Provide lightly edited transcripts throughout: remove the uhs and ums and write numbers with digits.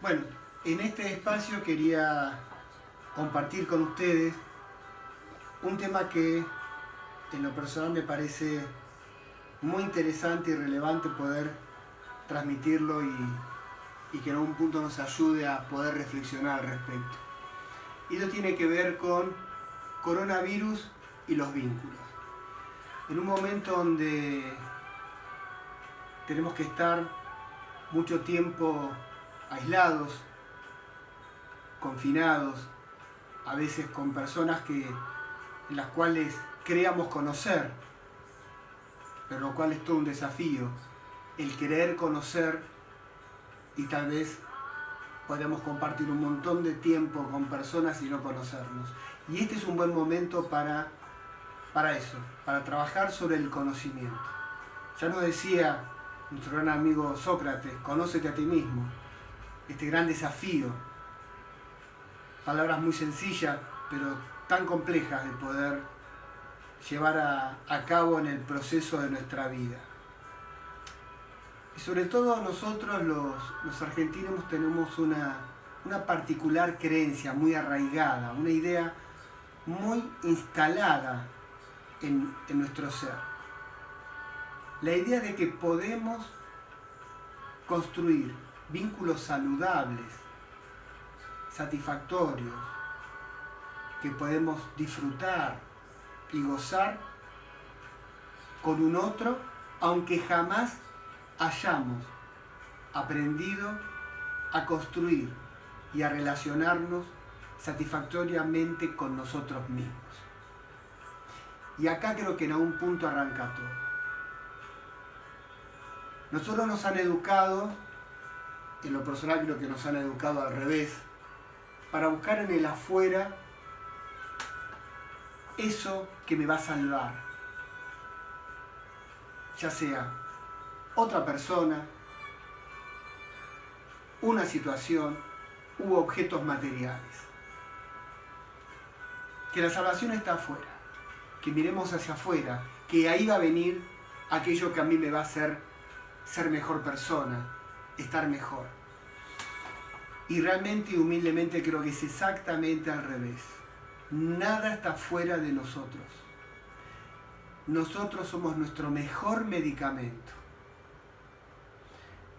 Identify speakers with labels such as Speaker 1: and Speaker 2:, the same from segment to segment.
Speaker 1: Bueno, en este espacio quería compartir con ustedes un tema que en lo personal me parece muy interesante y relevante poder transmitirlo y que en algún punto nos ayude a poder reflexionar al respecto. Y eso tiene que ver con coronavirus y los vínculos. En un momento donde tenemos que estar mucho tiempo aislados, confinados, a veces con personas en las cuales creamos conocer, pero lo cual es todo un desafío, el querer conocer, y tal vez podemos compartir un montón de tiempo con personas y no conocernos. Y este es un buen momento para eso, para trabajar sobre el conocimiento. Ya nos decía nuestro gran amigo Sócrates, conócete a ti mismo, este gran desafío. Palabras muy sencillas, pero tan complejas de poder llevar a cabo en el proceso de nuestra vida. Y sobre todo nosotros los argentinos tenemos una particular creencia muy arraigada, una idea muy instalada en nuestro ser. La idea de que podemos construir vínculos saludables, satisfactorios, que podemos disfrutar y gozar con un otro, aunque jamás hayamos aprendido a construir y a relacionarnos satisfactoriamente con nosotros mismos. Y acá creo que en algún punto arranca todo. Nosotros nos han educado, en lo personal creo que nos han educado al revés, para buscar en el afuera eso que me va a salvar. Ya sea otra persona, una situación u objetos materiales. Que la salvación está afuera, que miremos hacia afuera, que ahí va a venir aquello que a mí me va a hacer ser mejor persona, estar mejor. Y realmente y humildemente creo que es exactamente al revés. Nada está fuera de nosotros. Nosotros somos nuestro mejor medicamento.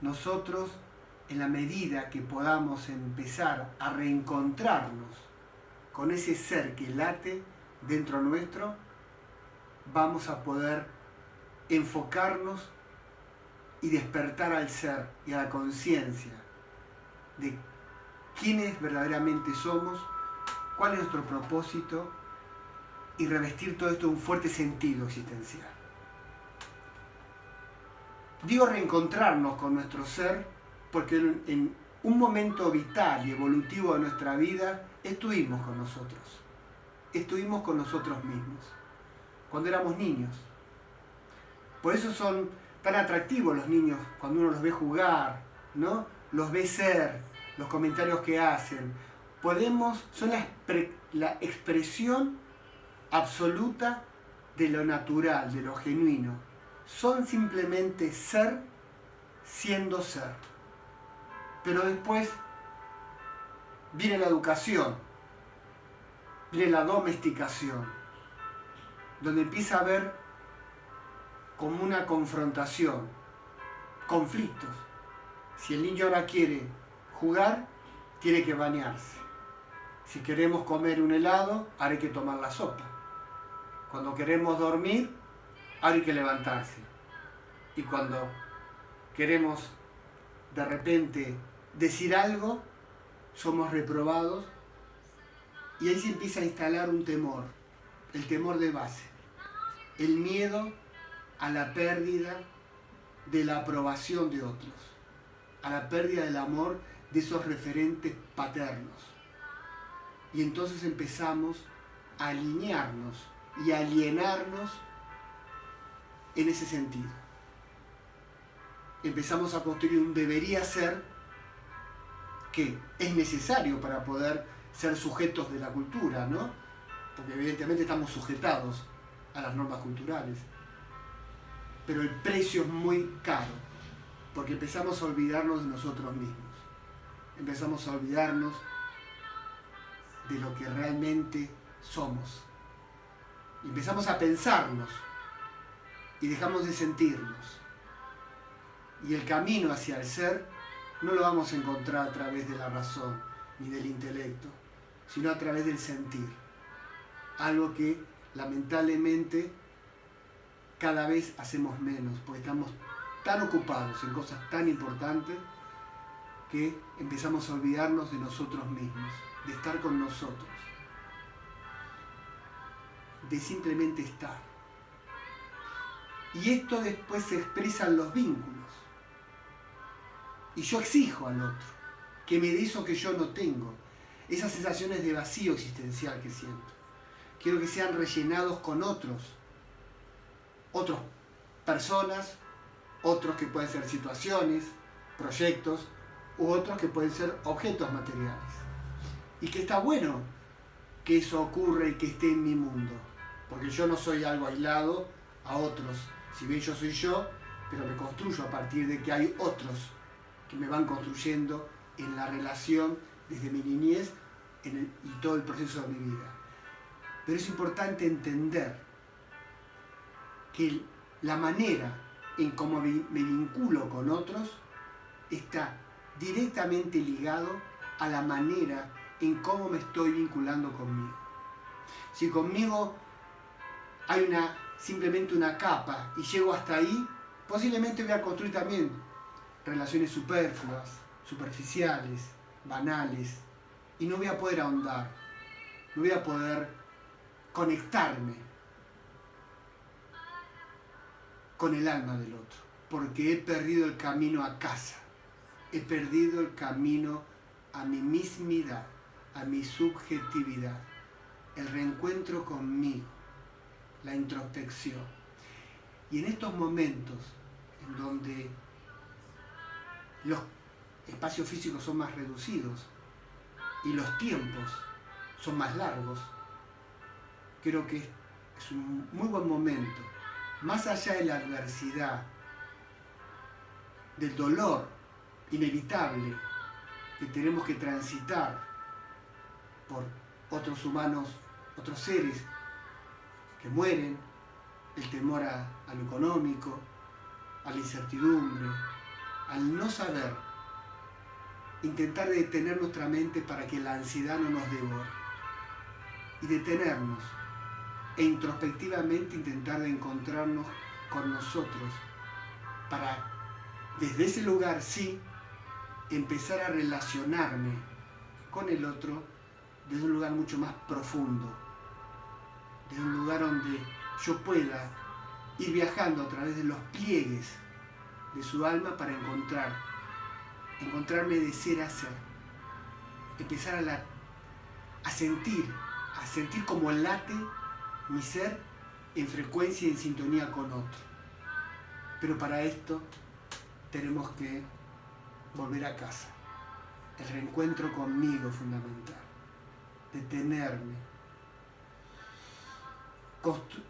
Speaker 1: Nosotros, en la medida que podamos empezar a reencontrarnos con ese ser que late dentro nuestro, vamos a poder enfocarnos y despertar al ser y a la conciencia de quiénes verdaderamente somos, cuál es nuestro propósito y revestir todo esto de un fuerte sentido existencial. Digo reencontrarnos con nuestro ser porque en un momento vital y evolutivo de nuestra vida estuvimos con nosotros mismos, cuando éramos niños. Por eso son tan atractivos los niños cuando uno los ve jugar, ¿no? Los ve ser, los comentarios que hacen. Son la expresión absoluta de lo natural, de lo genuino. Son simplemente ser siendo ser. Pero después viene la educación, viene la domesticación, donde empieza a haber como una confrontación, conflictos. Si el niño ahora quiere jugar, tiene que bañarse. Si queremos comer un helado, ahora hay que tomar la sopa. Cuando queremos dormir, ahora hay que levantarse. Y cuando queremos de repente decir algo, somos reprobados. Y ahí se empieza a instalar un temor, el temor de base, el miedo a la pérdida de la aprobación de otros, a la pérdida del amor de esos referentes paternos. Y entonces empezamos a alinearnos y a alienarnos en ese sentido. Empezamos a construir un debería ser que es necesario para poder ser sujetos de la cultura, ¿no? Porque evidentemente estamos sujetados a las normas culturales. Pero el precio es muy caro, porque empezamos a olvidarnos de nosotros mismos. empezamos a olvidarnos de lo que realmente somos. Empezamos a pensarnos y dejamos de sentirnos. Y el camino hacia el ser no lo vamos a encontrar a través de la razón ni del intelecto, sino a través del sentir. Algo que lamentablemente cada vez hacemos menos, porque estamos tan ocupados en cosas tan importantes que empezamos a olvidarnos de nosotros mismos, de estar con nosotros, de simplemente estar. Y esto después se expresa en los vínculos. Y yo exijo al otro que me dé eso que yo no tengo, esas sensaciones de vacío existencial que siento. Quiero que sean rellenados con otras personas, otros que pueden ser situaciones, proyectos, u otros que pueden ser objetos materiales. Y que está bueno que eso ocurra y que esté en mi mundo, porque yo no soy algo aislado a otros. Si bien yo soy yo, pero me construyo a partir de que hay otros que me van construyendo en la relación desde mi niñez y todo el proceso de mi vida. Pero es importante entender que la manera en cómo me vinculo con otros está directamente ligado a la manera en cómo me estoy vinculando conmigo. Si conmigo hay simplemente una capa y llego hasta ahí, posiblemente voy a construir también relaciones superfluas, superficiales, banales, y no voy a poder ahondar, no voy a poder conectarme con el alma del otro, porque he perdido el camino a casa, he perdido el camino a mi mismidad, a mi subjetividad, el reencuentro conmigo, la introspección. Y en estos momentos en donde los espacios físicos son más reducidos y los tiempos son más largos, creo que es un muy buen momento, más allá de la adversidad, del dolor inevitable que tenemos que transitar por otros humanos, otros seres que mueren, el temor a lo económico, a la incertidumbre, al no saber, intentar detener nuestra mente para que la ansiedad no nos devore, y detenernos e introspectivamente intentar de encontrarnos con nosotros para, desde ese lugar sí, empezar a relacionarme con el otro desde un lugar mucho más profundo, desde un lugar donde yo pueda ir viajando a través de los pliegues de su alma para encontrarme de ser a ser, empezar a sentir cómo late mi ser en frecuencia y en sintonía con otro. Pero para esto tenemos que volver a casa. El reencuentro conmigo es fundamental. Detenerme.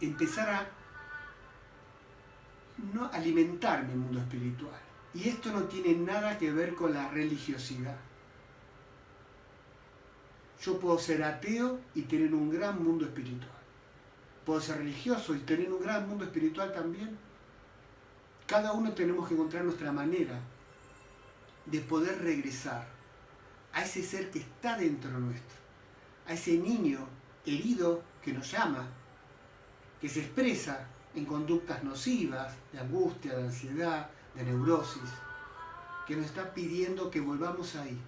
Speaker 1: Empezar a no alimentar mi mundo espiritual. Y esto no tiene nada que ver con la religiosidad. Yo puedo ser ateo y tener un gran mundo espiritual. Puedo ser religioso y tener un gran mundo espiritual también. Cada uno tenemos que encontrar nuestra manera de poder regresar a ese ser que está dentro nuestro, a ese niño herido que nos llama, que se expresa en conductas nocivas, de angustia, de ansiedad, de neurosis, que nos está pidiendo que volvamos ahí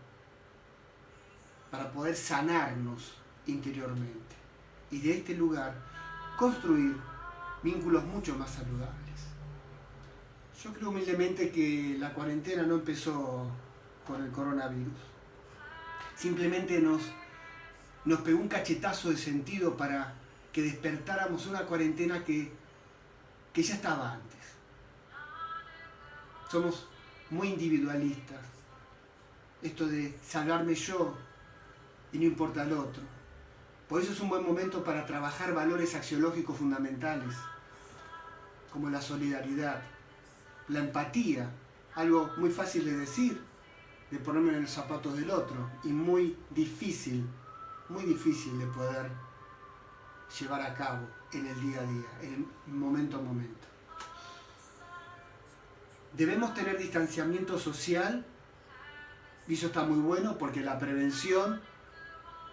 Speaker 1: para poder sanarnos interiormente y de este lugar construir vínculos mucho más saludables. Yo creo humildemente que la cuarentena no empezó por el coronavirus. Simplemente nos pegó un cachetazo de sentido para que despertáramos una cuarentena que ya estaba antes. Somos muy individualistas. Esto de salvarme yo y no importa el otro. Por eso es un buen momento para trabajar valores axiológicos fundamentales, como la solidaridad, la empatía, algo muy fácil de decir, de ponerme en los zapatos del otro y muy difícil de poder llevar a cabo en el día a día, en el momento a momento. Debemos tener distanciamiento social y eso está muy bueno porque la prevención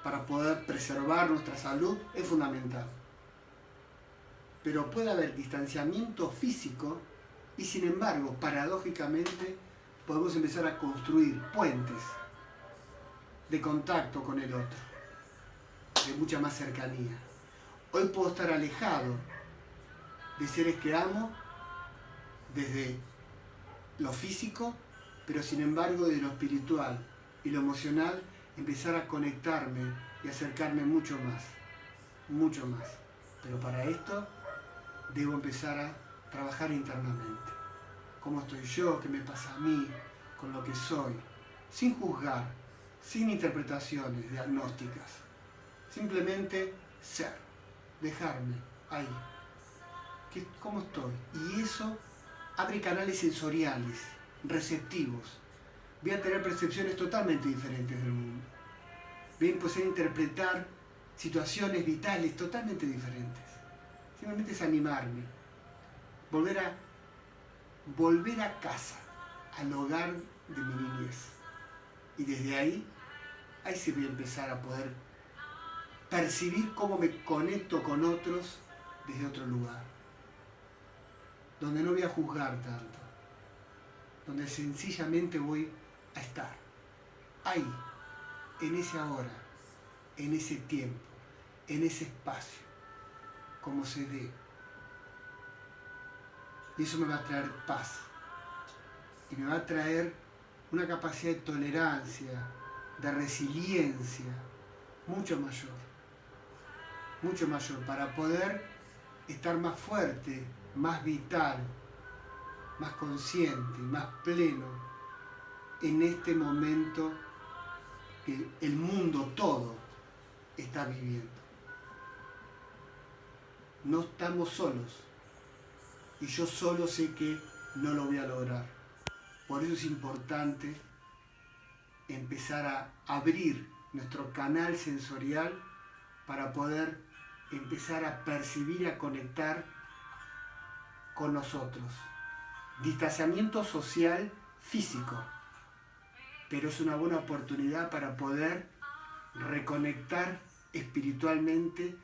Speaker 1: para poder preservar nuestra salud es fundamental. Pero puede haber distanciamiento físico y sin embargo, paradójicamente, podemos empezar a construir puentes de contacto con el otro, de mucha más cercanía. Hoy puedo estar alejado de seres que amo desde lo físico, pero sin embargo de lo espiritual y lo emocional, empezar a conectarme y acercarme mucho más. Pero para esto debo empezar a trabajar internamente. ¿Cómo estoy yo? ¿Qué me pasa a mí? Con lo que soy. Sin juzgar, sin interpretaciones diagnósticas. Simplemente ser, dejarme ahí. ¿Cómo estoy? Y eso abre canales sensoriales, receptivos. Voy a tener percepciones totalmente diferentes del mundo. Voy a empezar a interpretar situaciones vitales totalmente diferentes. Simplemente es animarme. Volver a casa, al hogar de mi niñez. Y desde ahí sí voy a empezar a poder percibir cómo me conecto con otros desde otro lugar. Donde no voy a juzgar tanto. Donde sencillamente voy a estar. Ahí, en ese ahora, en ese tiempo, en ese espacio, como se dé. Y eso me va a traer paz. Y me va a traer una capacidad de tolerancia, de resiliencia, mucho mayor, para poder estar más fuerte, más vital, más consciente, más pleno en este momento que el mundo todo está viviendo. No estamos solos y yo solo sé que no lo voy a lograr. Por eso es importante empezar a abrir nuestro canal sensorial para poder empezar a percibir y a conectar con nosotros. Distanciamiento social físico, pero es una buena oportunidad para poder reconectar espiritualmente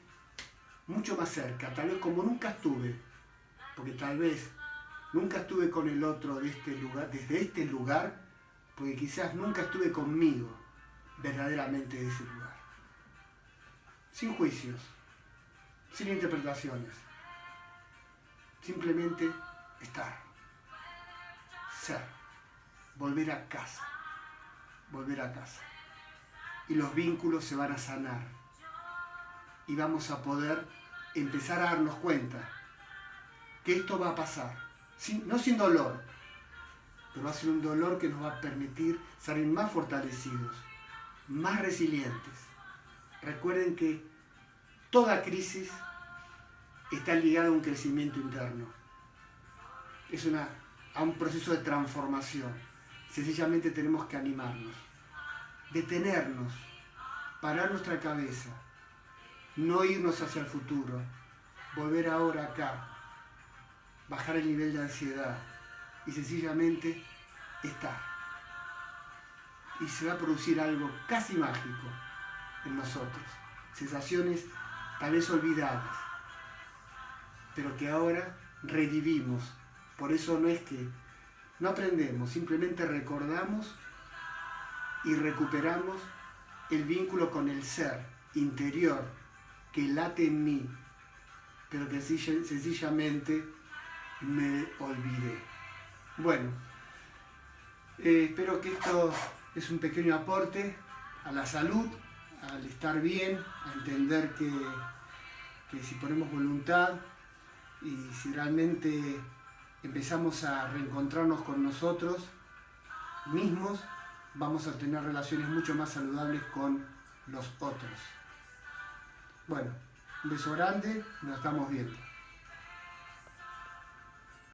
Speaker 1: mucho más cerca, tal vez como nunca estuve, porque tal vez nunca estuve con el otro de este lugar, desde este lugar, porque quizás nunca estuve conmigo verdaderamente de ese lugar. Sin juicios, sin interpretaciones, simplemente estar, ser, volver a casa. Y los vínculos se van a sanar y vamos a poder empezar a darnos cuenta que esto va a pasar, no sin dolor, pero va a ser un dolor que nos va a permitir salir más fortalecidos, más resilientes. Recuerden que toda crisis está ligada a un crecimiento interno, a un proceso de transformación. Sencillamente tenemos que animarnos, detenernos, parar nuestra cabeza, no irnos hacia el futuro, volver ahora acá, bajar el nivel de ansiedad y sencillamente estar. Y se va a producir algo casi mágico en nosotros, sensaciones tal vez olvidadas, pero que ahora revivimos. Por eso no es que no aprendemos, simplemente recordamos y recuperamos el vínculo con el ser interior que late en mí, pero que sencillamente me olvidé. Bueno, espero que esto es un pequeño aporte a la salud, al estar bien, a entender que si ponemos voluntad y si realmente empezamos a reencontrarnos con nosotros mismos, vamos a tener relaciones mucho más saludables con los otros. Bueno, un beso grande, nos estamos viendo.